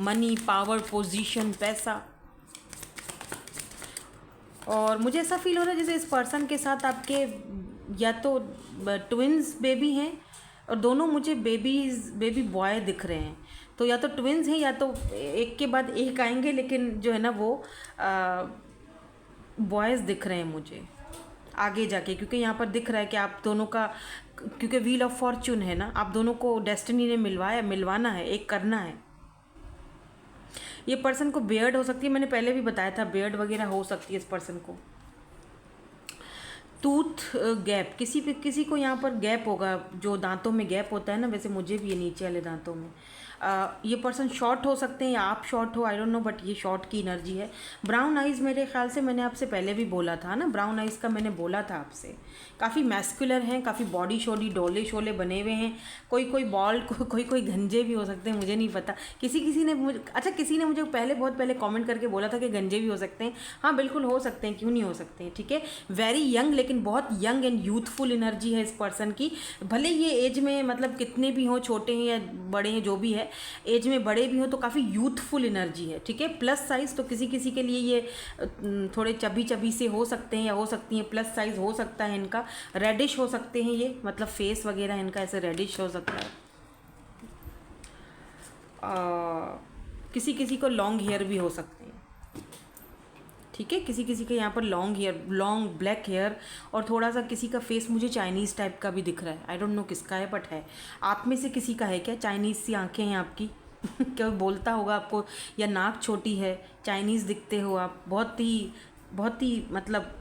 money power position पैसा। और मुझे ऐसा फील हो रहा है जैसे इस पर्सन के साथ आपके या तो ट्विंस बेबी हैं, और दोनों मुझे बेबी बॉय दिख रहे हैं। तो या तो ट्विंस हैं या तो एक के बाद एक आएंगे, लेकिन जो है ना वो बॉयज़ दिख रहे हैं मुझे आगे जाके, क्योंकि यहाँ पर दिख रहा है कि आप दोनों का, क्योंकि व्हील ऑफ फॉर्चून है ना, आप दोनों को डेस्टिनी ने मिलवाना है, एक करना है। ये पर्सन को बियर्ड हो सकती है, मैंने पहले भी बताया था, बियर्ड वगैरह हो सकती है इस पर्सन को। टूथ गैप, किसी को यहाँ पर गैप होगा, जो दांतों में गैप होता है ना, वैसे मुझे भी ये नीचे वाले दांतों में। ये पर्सन शॉर्ट हो सकते हैं या आप शॉर्ट हो, आई डोंट नो, बट ये शॉर्ट की एनर्जी है। ब्राउन आइज़, मेरे ख्याल से मैंने आपसे पहले भी बोला था ना, ब्राउन आइज़ का मैंने बोला था आपसे। काफ़ी मैस्कुलर हैं, काफ़ी बॉडी शॉडी डोले शोले बने हुए हैं। कोई बॉल, कोई गंजे भी हो सकते हैं, मुझे नहीं पता। किसी ने मुझे, अच्छा किसी ने मुझे बहुत पहले कमेंट करके बोला था कि गंजे भी हो सकते हैं। हाँ बिल्कुल हो सकते हैं, क्यों नहीं हो सकते हैं, ठीक है। वेरी यंग, लेकिन बहुत यंग एंड यूथफुल एनर्जी है इस पर्सन की। भले ये एज में मतलब कितने भी हों, छोटे हैं या बड़े हैं, जो भी है, एज में बड़े भी हो तो काफ़ी यूथफुल एनर्जी है, ठीक है। प्लस साइज़, तो किसी के लिए ये थोड़े चबी से हो सकते हैं या हो सकती हैं, प्लस साइज़ हो सकता है इनका। रेडिश हो सकते हैं ये, मतलब फेस वगैरह इनका ऐसे रेडिश हो सकता है। किसी को लॉन्ग हेयर भी हो सकते हैं, ठीक है। किसी के यहाँ पर long hair, long black hair, और थोड़ा सा किसी का फेस मुझे चाइनीज़ टाइप का भी दिख रहा है। आई डोंट नो किसका है, बट है। आप में से किसी का है क्या चाइनीज़ सी आंखें हैं आपकी? क्या बोलता होगा आपको, या नाक छोटी है, चाइनीज़ दिखते हो आप। बहुत ही मतलब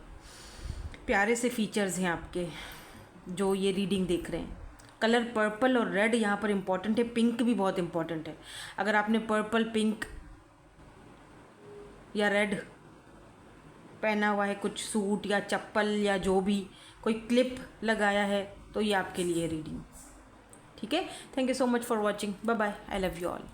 प्यारे से फीचर्स हैं आपके, जो ये रीडिंग देख रहे हैं। कलर पर्पल और रेड यहाँ पर इम्पॉर्टेंट है, पिंक भी बहुत इम्पॉर्टेंट है। अगर आपने पर्पल, पिंक या रेड पहना हुआ है, कुछ सूट या चप्पल या जो भी, कोई क्लिप लगाया है, तो ये आपके लिए रीडिंग, ठीक है। Thank you so much for watching, bye bye, I love you all.